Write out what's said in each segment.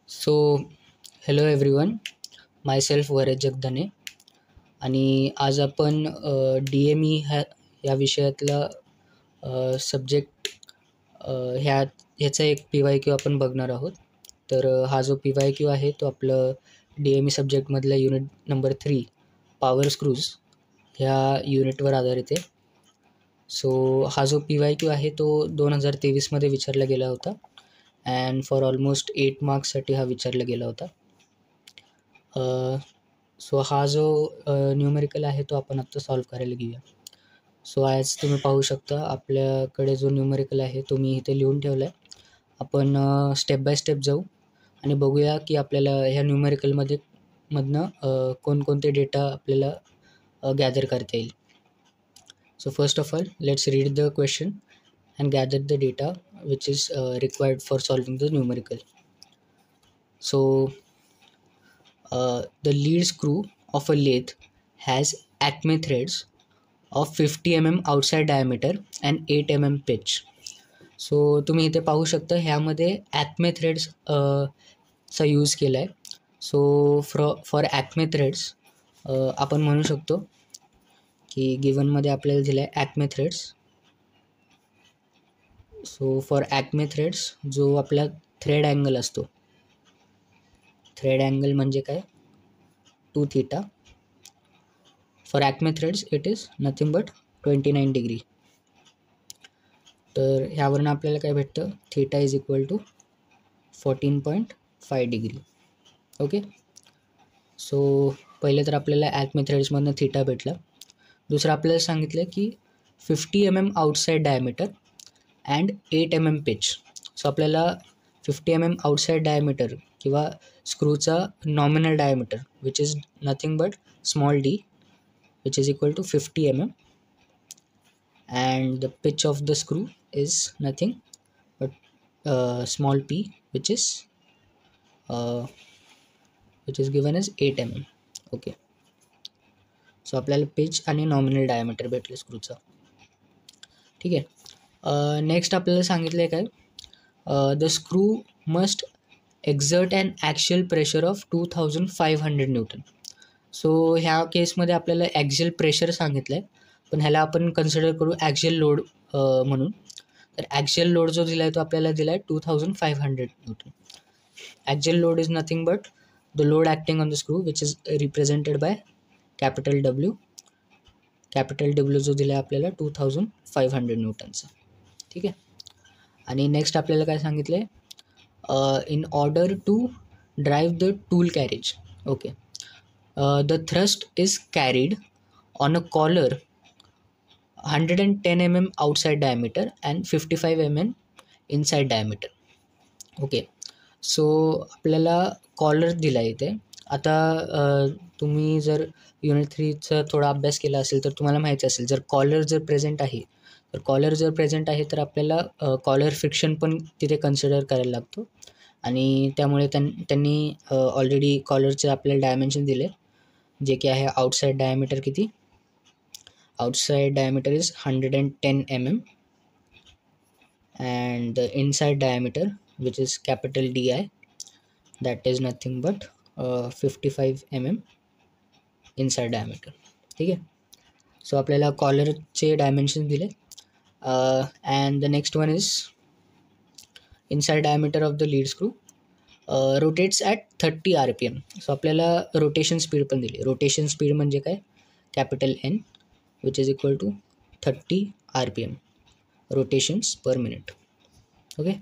So hello everyone, myself Varad Jagdane. आणि आज आपण DME या विषयातला सब्जेक्ट ह्याचा एक PYQ आपण बघणार आहोत. तर हा जो PYQ आहे तो आपलं DME सब्जेक्टमधल्या युनिट नंबर 3 पॉवर स्क्रूज ह्या युनिटवर आधारित आहे. सो हा जो PYQ आहे तो 2023मध्ये विचारला गेला होता अँड फॉर ऑलमोस्ट 8 मार्क्ससाठी हा विचारला गेला होता. सो हा जो न्यूमेरिकल आहे तो आपण आत्ता सॉल्व करायला घेऊया. सो आज तुम्ही पाहू शकता आपल्याकडे जो न्यूमेरिकल आहे तो मी इथे लिहून ठेवला आहे. आपण स्टेप बाय स्टेप जाऊ आणि बघूया की आपल्याला ह्या मधनं कोणकोणते डेटा आपल्याला गॅदर करता येईल. So first of all, let's read the question and gather the data which is required for solving the numerical. So the lead screw of a lathe has Acme threads of 50 mm outside diameter and 8 mm pitch. So तुम्ही इथे पाहू शकता ह्यामध्ये Acme threads चा use केला आहे. So for Acme threads आपण म्हणू शकतो की गिवनमध्ये आपल्याला दिलं आहे Acme threads. So for Acme threads जो आपला थ्रेड अँगल असतो, थ्रेड अँगल म्हणजे काय, 2 theta. For Acme threads it is nothing but 29 degree. तर ह्यावरून आपल्याला काय भेटतं, theta is equal to 14.5 degree. Okay. So पहिले तर आपल्याला Acme threadsमधनं थीटा भेटला. दुसरं आपल्याला सांगितलं की 50 mm outside diameter and 8 mm pitch. So आपल्याला 50 mm आउटसाईड डायमीटर किंवा स्क्रूचा nominal diameter which is nothing but small d which is equal to 50 mm and the pitch of the screw is nothing but small p which is given as 8 mm. Okay. So आपल्याला pitch आणि nominal diameter भेटले स्क्रूचा. ठीक आहे. Next आपल्याला सांगितलं आहे काय, the screw must exert and actual pressure of 2500 Newton. So ह्या केसमध्ये आपल्याला ॲक्च्युअल प्रेशर सांगितलं आहे, पण ह्याला आपण कन्सिडर करू ॲक्च्युअल लोड म्हणून. तर ॲक्च्युअल लोड जो दिला आहे तो आपल्याला दिला आहे 2500 Newton. Actual load is nothing but the load acting on the screw which is represented by capital W. Capital W जो दिला आहे आपल्याला 2500 न्यूटनचा. ठीक आहे. आणि नेक्स्ट आपल्याला काय सांगितलं आहे, in order to drive the tool carriage. Okay. The thrust is carried on a collar 110 mm outside diameter and 55 mm inside diameter. Okay. So आपल्याला कॉलर दिला आहे इथे. आता तुम्ही जर युनिट 3चा थोडा अभ्यास केला असेल तर तुम्हाला माहिती असेल, जर कॉलर जर प्रेझेंट आहे तर आपल्याला कॉलर फ्रिक्शन पण तिथे कन्सिडर करायला लागतो. आणि त्यामुळे त्यांनी ऑलरेडी कॉलरचे आपल्याला डायमेन्शन दिले, जे की आहे आउटसाईड डायमीटर किती, outside diameter is 110 mm and the inside diameter which is capital DI that is nothing but 55 mm inside diameter. ठीक आहे. सो आपल्याला कॉलरचे डायमेन्शन दिले. And the next one is inside diameter of the lead screw rotates at 30 RPM. So आपल्याला rotation speed पण दिली. Rotation speed म्हणजे काय, capital N which is equal to 30 RPM rotations per minute. Okay.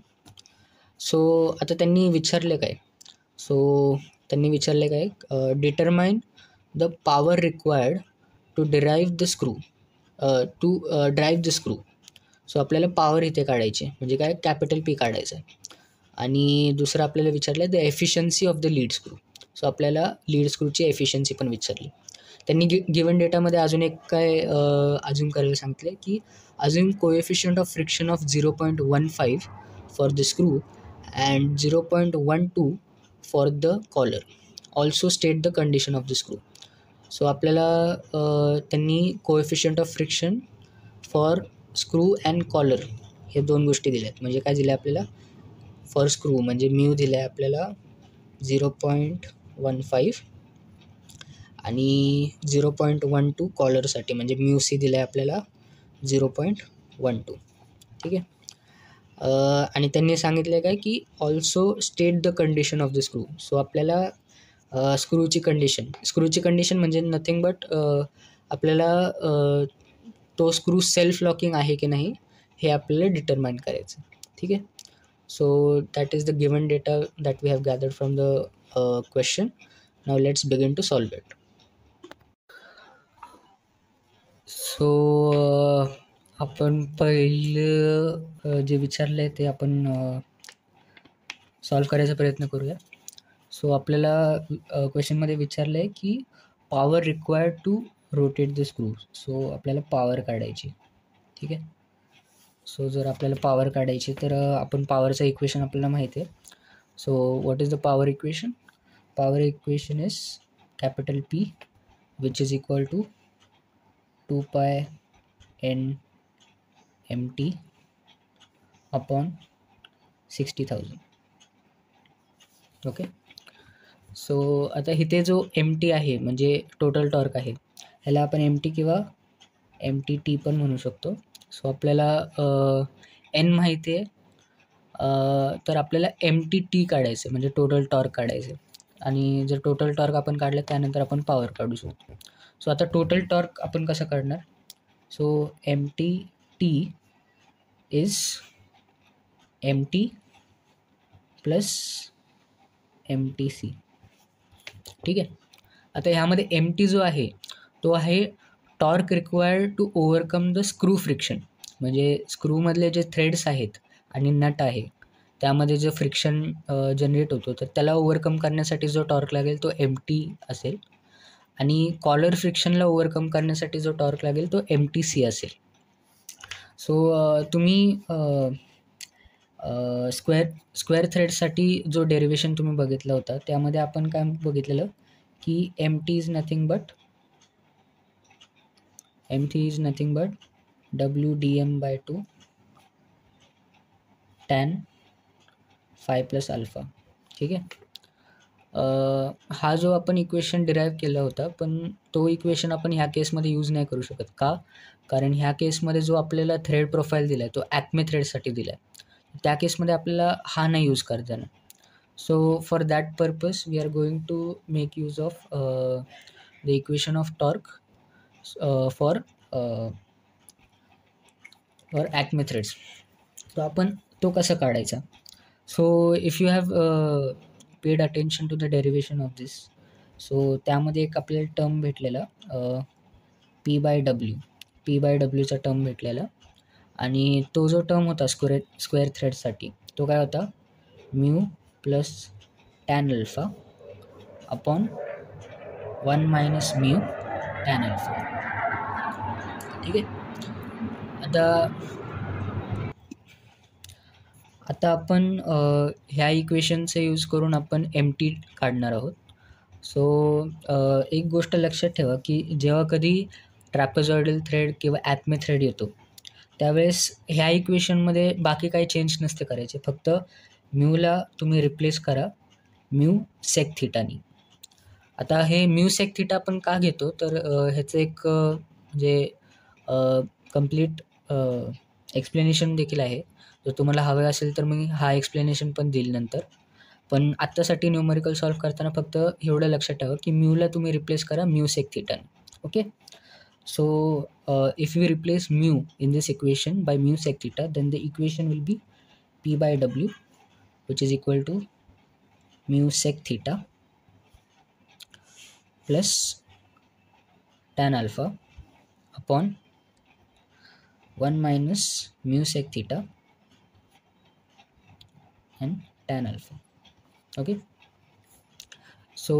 So आता त्यांनी विचारले काय, determine the power required to drive the screw. So आपल्याला पॉवर इथे काढायची म्हणजे काय, कॅपिटल P काढायचं आहे. आणि दुसरं आपल्याला विचारलं आहे the efficiency of the lead screw. So आपल्याला लीड स्क्रूची एफिशियन्सी पण विचारली. त्यांनी गिवन डेटामध्ये अजून एक काय अजून करायला सांगितलं की अजून coefficient of friction of 0.15 for the screw and 0.12 for the collar. Also state the condition of the screw. So आपल्याला त्यांनी coefficient of friction for screw and collar हे दोन गोष्टी दिल्या आहेत. म्हणजे काय दिलं आहे आपल्याला, फॉर स्क्रू म्हणजे म्यू दिलं आहे आपल्याला 0.15 आणि 0.12 कॉलरसाठी, म्हणजे म्यूसी दिला आहे आपल्याला 0.12. ठीक आहे. आणि त्यांनी सांगितलं काय की also state the condition of the screw. So आपल्याला स्क्रूची कंडिशन म्हणजे नथिंग बट आपल्याला तो स्क्रू सेल्फ लॉकिंग आहे की नाही हे आपल्याला डिटरमाइन करायचं. ठीक आहे. So that is the given data that we have gathered from the question. Now let's begin to solve it. So आपण पहिलं जे विचारलं आहे ते आपण सॉल्व करायचा प्रयत्न करूया. सो आपल्याला क्वेश्चनमध्ये विचारलं आहे की power required to rotate the screw. So आपल्याला पॉवर काढायची. ठीक आहे. सो जर आपल्याला पॉवर काढायची तर आपण पॉवरचं इक्वेशन आपल्याला माहिती आहे. So what is the power equation? Power equation is capital P which is equal to 2 pi n mt upon 60,000. Okay. So आता इथे जो MT आहे म्हणजे टोटल टॉर्क आहे, ह्याला आपण MT किंवा MTT पण म्हणू शकतो. सो आपल्याला N माहिती आहे, तर आपल्याला MTT काढायचं म्हणजे टोटल टॉर्क काढायचं. आणि जर टोटल टॉर्क आपण काढलं त्यानंतर आपण पॉवर काढू शकतो. सो आता टोटल टॉर्क आपण कसं काढणार? So MTT is MT plus MTC. ठीक आहे. आता ह्यामध्ये MT जो आहे तो आहे torque required to overcome the screw friction. म्हणजे स्क्रूमधले जे थ्रेड्स आहेत आणि नट आहे त्यामध्ये जे फ्रिक्शन जनरेट होतो तर त्याला ओव्हरकम करण्यासाठी जो टॉर्क लागेल तो MT असेल. आणि कॉलर फ्रिक्शनला ओव्हरकम करण्यासाठी जो टॉर्क लागेल तो MTC असेल. सो तुम्ही स्क्वेअर थ्रेडसाठी जो डेरिवेशन तुम्ही बघितला होता त्यामध्ये आपण काय बघितलेलं की MT is nothing but WDM/2 tan phi plus alpha. ठीक आहे. हा जो आपण इक्वेशन डिराईव्ह केला होता पण तो इक्वेशन आपण ह्या केसमध्ये यूज नाही करू शकत. का? कारण ह्या केसमध्ये जो आपल्याला थ्रेड प्रोफाईल दिला आहे तो ॲक्मे थ्रेडसाठी दिला आहे. त्या केसमध्ये आपल्याला हा नाही यूज करता येणार. So for that purpose we are going to make use of the equation of torque for Acme threads. तो आपण तो कसा काढायचा? So if you have paid attention to the derivation of this, so त्यामध्ये एक आपल्याला टर्म भेटलेला P/W चा टर्म भेटलेला. आणि तो जो टर्म होता स्क्वेअर थ्रेडसाठी तो काय होता? Mu plus tan alpha upon 1 minus mu tan alpha. ठीक आहे. आता आपण ह्या इक्वेशनचा यूज करून आपण MT काढणार आहोत. सो एक गोष्ट लक्षात ठेवा की जेव्हा कधी ट्रॅपेझॉइडल थ्रेड किंवा ॲक्मे थ्रेड येतो त्यावेळेस ह्या इक्वेशनमध्ये बाकी काही चेंज नसते करायचे. फक्त म्यूला तुम्ही रिप्लेस करा म्यू सेक थिटानी. आता हे म्यू सेक थिटा आपण का घेतो तर ह्याचं एक म्हणजे कंप्लीट एक्सप्लेनेशन देखील आहे. जर तुम्हाला हवे असेल तर मी हा एक्सप्लेनेशन पण देईल नंतर. पण आत्तासाठी न्यूमरिकल सॉल्व करताना फक्त एवढं लक्षात ठेवा की म्यूला तुम्ही रिप्लेस करा म्यू सेक थिटानी. Okay. So if we replace mu in this equation by mu sec theta, then the equation will be P/W which is equal to mu sec theta plus tan alpha upon 1 minus mu sec theta and tan alpha. Okay. So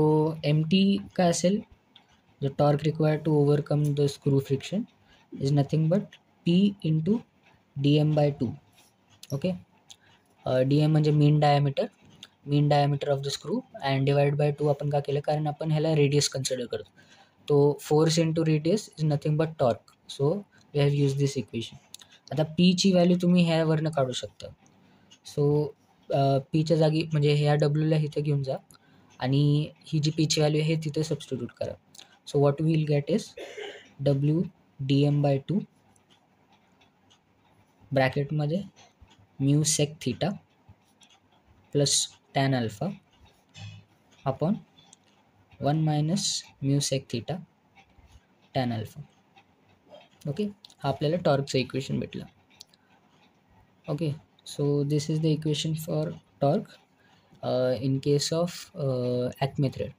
MT काय असेल? The torque required to overcome the screw friction is nothing but P into dm/2. Okay. dm म्हणजे mean diameter of the screw and divide by 2 आपण का केलं? कारण आपण ह्याला radius consider करतो. तो force into radius is nothing but torque. So we have use this equation. आता P ची व्हॅल्यू तुम्ही ह्यावरनं काढू शकता. सो Pच्या जागी म्हणजे ह्या Wला इथे घेऊन जा आणि ही जी पीची व्हॅल्यू आहे तिथे सबस्टिट्यूट करा. So what will get is W D M by 2 ब्रॅकेटमध्ये mu sec theta plus tan alpha upon 1 minus mu sec theta tan alpha. Okay, हा आपल्याला टॉर्कचं इक्वेशन भेटलं. Okay, so this is the equation for torque in case of Acme thread.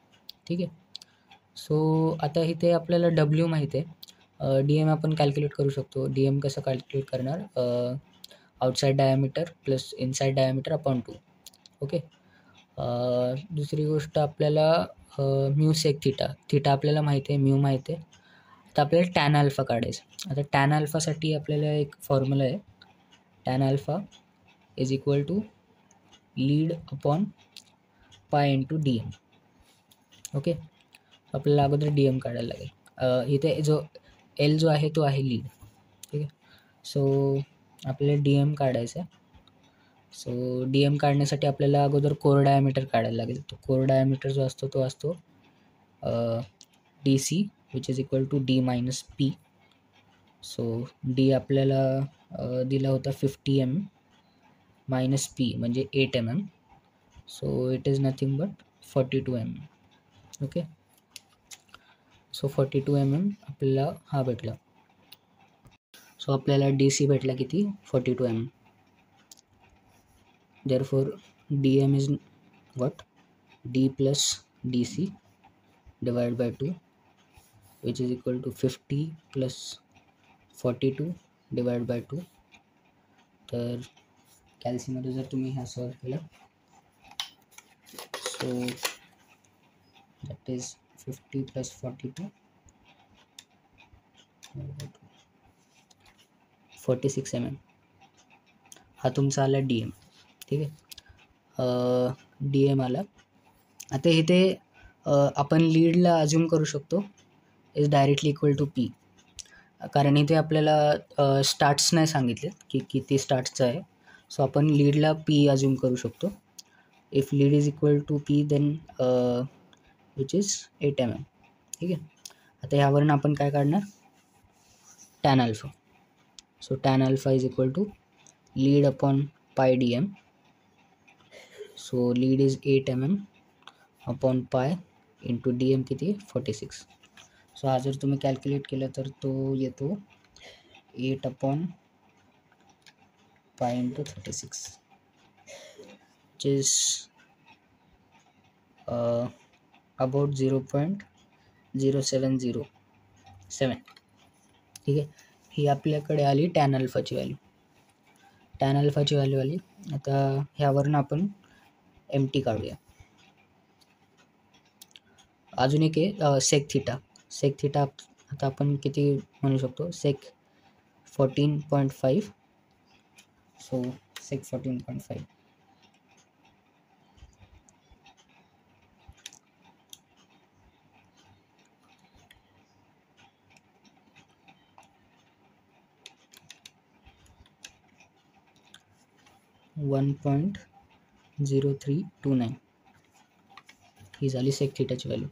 ठीक आहे. So आता इथे आपल्याला डब्ल्यू माहीत आहे, डी एम आपण कॅल्क्युलेट करू शकतो. डी एम कसं कॅल्क्युलेट करणार, outside diameter plus inside diameter upon 2. Okay, दुसरी गोष्ट आपल्याला म्यू सेक थीटा आपल्याला माहिती आहे, म्यू माहिती आहे. आता आपल्याला टॅन अल्फा काढायचं. आता टॅन अल्फासाठी आपल्याला एक फॉर्म्युला आहे, tan alpha is equal to lead upon pi into D M. Okay, आपल्याला अगोदर डी एम काढायला लागेल. इथे जो एल जो आहे तो आहे लीड. ठीक आहे, सो आपल्याला डी एम काढायचं आहे. सो डी एम काढण्यासाठी आपल्याला अगोदर कोर डायमीटर काढायला लागेल. तो कोर डायमीटर जो असतो तो असतो D C which is equal to D minus P. So D आपल्याला दिला होता 50 mm मायनस पी म्हणजे 8 mm. So it is nothing but 42 mm. Okay, so 42 mm आपल्याला हा भेटला. सो आपल्याला डी सी भेटला किती, 42 mm. therefore dm is what, d plus dc divided by 2 which is equal to 50 plus 42 divided by 2. तर कॅल्सीमध्ये जर तुम्ही हा सॉल्व केला, so that is 50 plus 42 46 mm. हा तुमचा आला डी एम. ठीक आहे, डी एम आला. आता इथे आपण लीडला अज्युम करू शकतो is directly equal to P, कारण इथे आपल्याला स्टार्ट्स नाही सांगितले की किती स्टार्ट्सचं आहे. सो आपण लीडला पी अज्युम करू शकतो. If lead is equal to P then which is 8 mm. ठीक आहे, आता ह्यावरून आपण काय काढणार, tan alpha. So tan alpha is equal to lead upon pi D M. So lead is 8 mm upon pi into D M किती, 46. So हा जर तुम्ही कॅल्क्युलेट केलं तर तो येतो 8 upon pi into 36 which is about 0.0707. ठीक आहे, ही आपल्याकडे आली टॅन अल्फाची व्हॅल्यू. टॅन अल्फाची व्हॅल्यू आली. आता ह्यावरून आपण एम टी काढूया. अजून एक आहे सेक थीटा. सेक थीटा आता आपण किती म्हणू शकतो, सेक 14.5. सो सेक 14.5 1.0329 ही झाली सेक थीटाची value.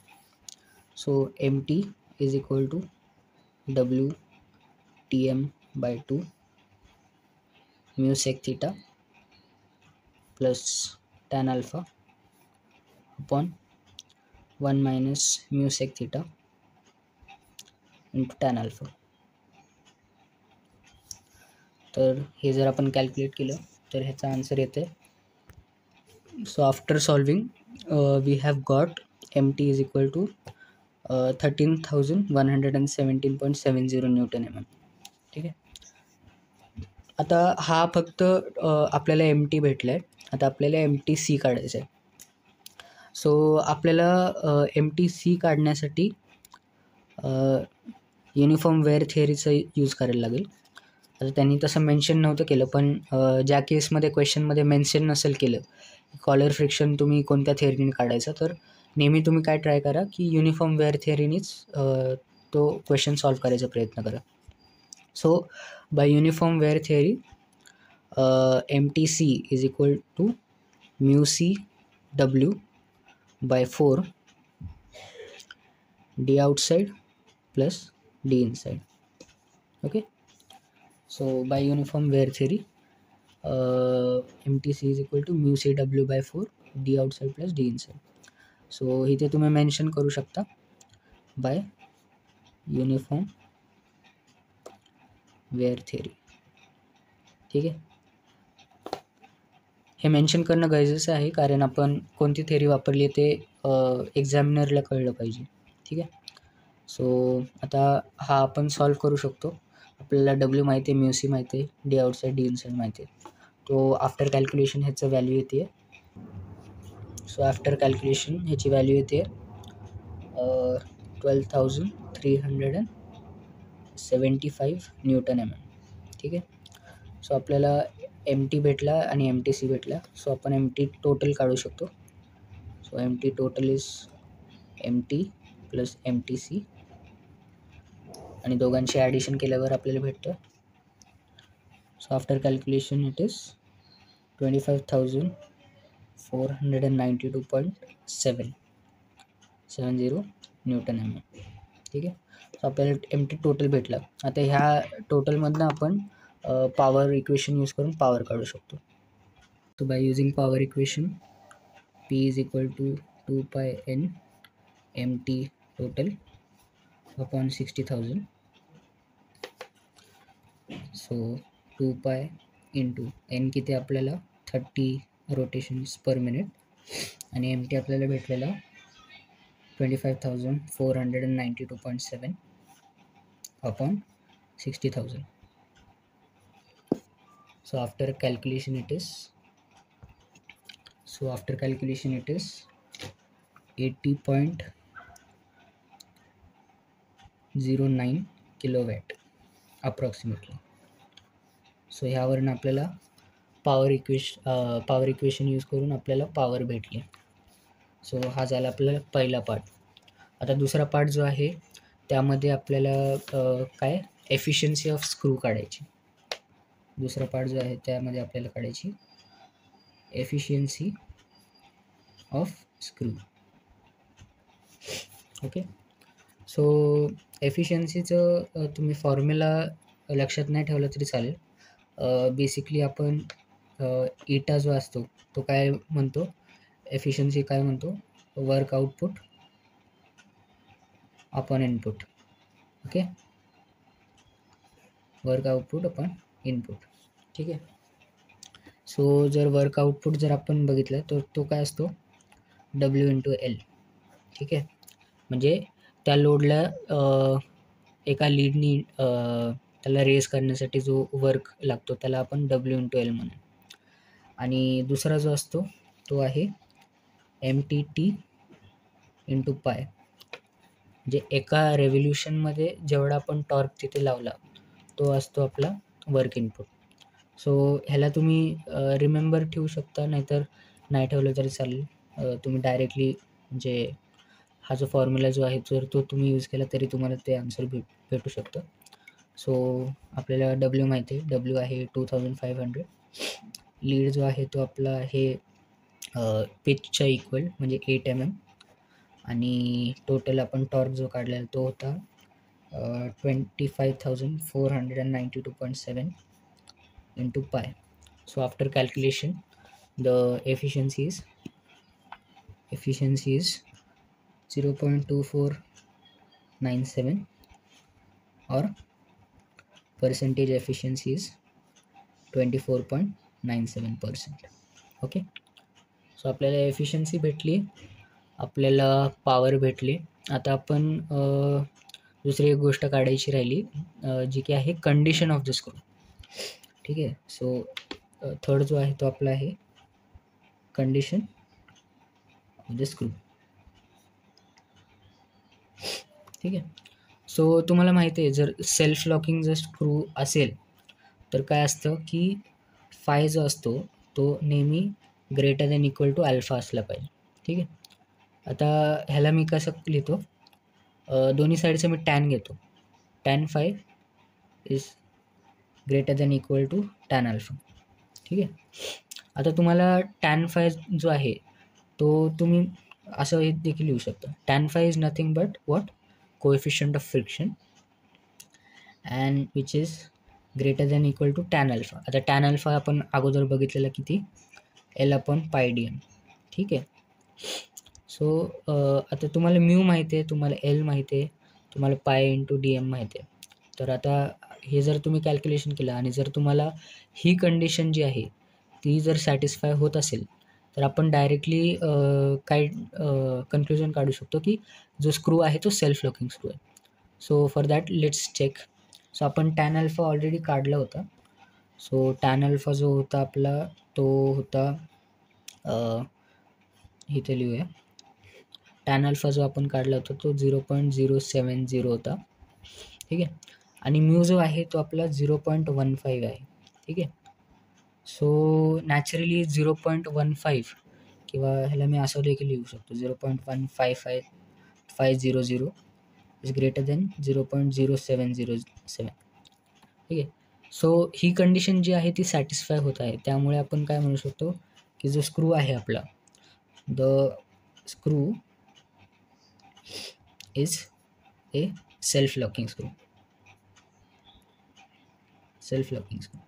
So M T is equal to W T M by 2 mu sec theta plus tan alpha upon 1 minus mu sec theta into tan alpha. तर हे जर आपण कॅल्क्युलेट केलं तर ह्याचा आन्सर येते. So after solving we have got M T is equal to 13,117.70 newton mm. ठीक आहे, आता हा फक्त आपल्याला एम टी भेटला आहे. आता आपल्याला एम टी सी काढायचं आहे. सो आपल्याला एम टी सी काढण्यासाठी युनिफॉर्म वेअर थिअरीचा यूज करायला लागेल. आता त्यांनी तसं मेन्शन नव्हतं केलं, पण ज्या केसमध्ये क्वेश्चनमध्ये मेन्शन नसेल केलं कॉलर फ्रिक्शन तुम्ही कोणत्या थिअरीने काढायचं, तर नेहमी तुम्ही काय ट्राय करा की युनिफॉर्म वेअर थिअरीनेच तो क्वेश्चन सॉल्व करायचा प्रयत्न करा. So by uniform wear theory M T C is equal to mu C W by 4 d outside plus d inside. Okay, so by uniform wear theory, MTC is equal to mu CW by 4 d outside plus d inside. So इथे तुम्ही mention करू शकता bye uniform wear theory. ठीक आहे, हे mention करणं गरजेचं आहे कारण आपण कोणती थेरी वापरली ते एक्झामिनरला कळलं पाहिजे. ठीक आहे, सो आता हा आपण सॉल्व करू शकतो. आपल्याला डब्ल्यू माहिती आहे, म्यू सी माहिती आहे, डी आउटसाईड डी इनसाईड माहिती आहे. तो आफ्टर कॅल्क्युलेशन ह्याचं व्हॅल्यू येते. सो आफ्टर कॅल्क्युलेशन ह्याची व्हॅल्यू येते 12,375 न्यूटन एम एम. ठीक आहे, सो आपल्याला एम टी भेटला आणि एम टी सी भेटला. सो आपण एम टी टोटल काढू शकतो. So M T total is M T plus M T C आणि दोघांची ॲडिशन केल्यावर आपल्याला भेटतं. So after calculation it is 25,492.70 newton M M. ठीक आहे, सो आपल्याला एम टी टोटल भेटला. आता ह्या टोटलमधनं आपण पॉवर इक्वेशन यूज करून पॉवर काढू शकतो. So by using power equation P is equal to 2πn MT total upon 60,000. सो 2π इंटू एन किती आपल्याला 30 रोटेशन्स पर मिनिट आणि एम टी आपल्याला भेटलेला 25,492.7 upon 60,000. So after calculation it is 80.09 kilowatt approximately. So ह्यावरून आपल्याला पॉवर इक्वेशन यूज करून आपल्याला पॉवर भेटली. सो हा झाला आपल्याला पहिला पार्ट. आता दुसरा पार्ट जो आहे त्यामध्ये आपल्याला काय एफिशियन्सी ऑफ स्क्रू काढायची. दुसरा पार्ट जो आहे त्यामध्ये आपल्याला काढायची efficiency of screw. Okay, so एफिशियन्सीचं तुम्ही फॉर्म्युला लक्षात नाही ठेवलं तरी चालेल. बेसिकली आपण इटा जो असतो तो काय म्हणतो, एफिशियन्सी काय म्हणतो, work output upon input. Okay, work output upon input. ठीक आहे, सो जर वर्क आउटपुट जर आपण बघितलं तर तो काय असतो W इंटू एल. ठीक आहे, म्हणजे त्या लोडला एका लीडनी त्याला रेस करण्यासाठी जो वर्क लागतो त्याला आपण W इंटू एल म्हणू. आणि दुसरा जो असतो तो आहे MTT इंटू पाय. म्हणजे एका रेव्होल्युशनमध्ये जेवढा आपण टॉर्क तिथे लावला तो असतो आपला वर्क इनपुट. सो ह्याला तुम्ही रिमेंबर ठेवू शकता, नाहीतर नाही ठेवलं तरी चालेल. तुम्ही डायरेक्टली म्हणजे हा जो फॉर्म्युला जो आहे जर तो तुम्ही यूज केला तरी तुम्हाला ते आन्सर भेटू शकतं. सो आपल्याला W माहिती आहे, W आहे 2500. लीड जो आहे तो आपला आहे पिचच्या इक्वल म्हणजे 8 mm आणि टोटल आपण टॉर्क जो काढलेला तो होता 25,492.7 into pi. So after calculation the efficiency is 0.2497 or percentage efficiency is 24.97%. Okay, so आपल्याला एफिशियन्सी भेटली, आपल्याला पॉवर भेटली. आता आपण दुसरी एक गोष्ट काढायची राहिली जी की आहे कंडिशन ऑफ द स्क्रू. ठीक आहे, सो थर्ड जो आहे तो आपला आहे कंडिशन ऑफ द स्क्रू. ठीक आहे, सो तुम्हाला माहिती आहे जर सेल्फ लॉकिंग जर स्क्रू असेल तर काय असतं की फाय जो असतो तो नेहमी greater than equal to alpha असला पाहिजे. ठीक आहे, आता ह्याला मी कसं लिहितो, दोन्ही साईडचं मी टॅन घेतो. Tan phi is greater than equal to tan alpha. ठीक आहे, आता तुम्हाला टॅन फाय जो आहे तो तुम्ही असं हे देखील लिहू शकतो. tan phi is nothing but what, coefficient of friction and which is greater than equal to tan alpha. आता tan अल्फा आपण अगोदर बघितलेला किती, L/πdm. ठीक आहे. सो आता तुम्हाला म्यू माहिती आहे, तुम्हाला एल माहिती आहे, तुम्हाला पाय इंटू डी एम माहिती आहे. तर आता हे जर तुम्ही कॅल्क्युलेशन केलं आणि जर तुम्हाला ही कंडिशन जी आहे ती जर सॅटिस्फाय होत असेल, तर आपण डायरेक्टली काय कन्क्ल्युजन काढू शकतो की जो स्क्रू आहे तो सेल्फ लॉकिंग स्क्रू आहे. So for that let's check. So आपण tan अल्फा ऑलरेडी काढला होता. सो tan अल्फा जो होता आपला तो होता इथे लिहूया. tan अल्फा जो आपण काढला होता तो 0.070 होता. ठीक आहे. आणि म्यू जो आहे तो आपला 0.15 आहे. ठीक आहे. सो नॅचरली 0.15 किंवा ह्याला मी असं देखील लिहू शकतो, 0.15500 इज ग्रेटर दॅन 0.0707. ठीक आहे. सो ही कंडिशन जी आहे ती सॅटिस्फाय होत आहे. त्यामुळे आपण काय म्हणू शकतो की जो स्क्रू आहे आपला, the screw is a self locking screw. Self locking screw.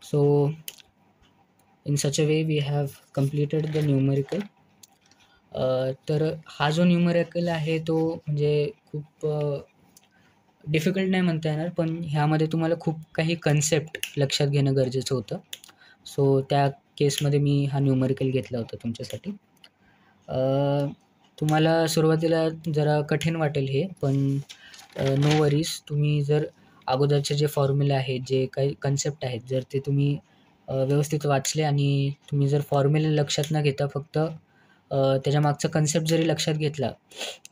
So in such a way we have completed the numerical. तर हा जो न्यूमेरिकल आहे तो म्हणजे खूप डिफिकल्ट नाही म्हणता येणार, पण ह्यामध्ये तुम्हाला खूप काही कन्सेप्ट लक्षात घेणं गरजेचं होतं. सो त्या केसमध्ये मी हा न्यूमेरिकल घेतला होता तुमच्यासाठी. तुम्हाला सुरुवातीला जरा कठीण वाटेल हे, पण नो वरीज. तुम्ही जर अगोदरचे जे फॉर्म्युले आहेत, जे काही कन्सेप्ट आहेत, जर ते तुम्ही व्यवस्थित वाचले आणि तुम्ही जर फॉर्म्युले लक्षात न घेता फक्त त्याच्या मागचा कन्सेप्ट जरी लक्षात घेतला,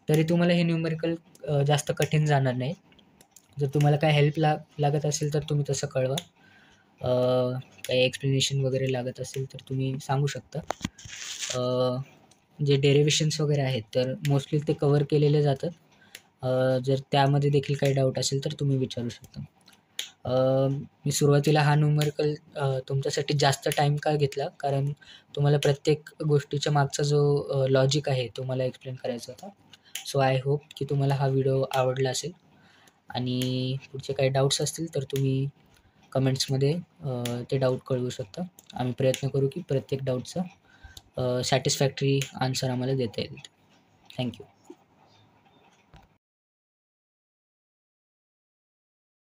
तरी तुम्हाला हे न्यूमेरिकल जास्त कठीण जाणार नाही. जर तुम्हाला काय हेल्प लागत असेल तर तुम्ही तसं कळवा. काही एक्सप्लेनेशन वगैरे लागत असेल तर तुम्ही सांगू शकता. जे डेरिव्हेशन्स वगैरे आहेत तर मोस्टली ते कवर केलेले जातात. जर त्यामध्ये देखील काही डाऊट असेल तर तुम्ही विचारू शकता. मी सुरुवातीला हा न्यूमेरिकल तुमच्यासाठी जास्त टाईम का घेतला, कारण तुम्हाला प्रत्येक गोष्टीच्या मागचा जो लॉजिक आहे तो मला एक्सप्लेन करायचा होता. सो आय होप की तुम्हाला हा व्हिडिओ आवडला असेल आणि पुढचे काही डाऊट्स असतील तर तुम्ही कमेंट्समध्ये ते डाऊट कळवू शकता. आम्ही प्रयत्न करू की प्रत्येक डाऊटचा सॅटिस्फॅक्टरी आन्सर आम्हाला देता येईल. थँक्यू.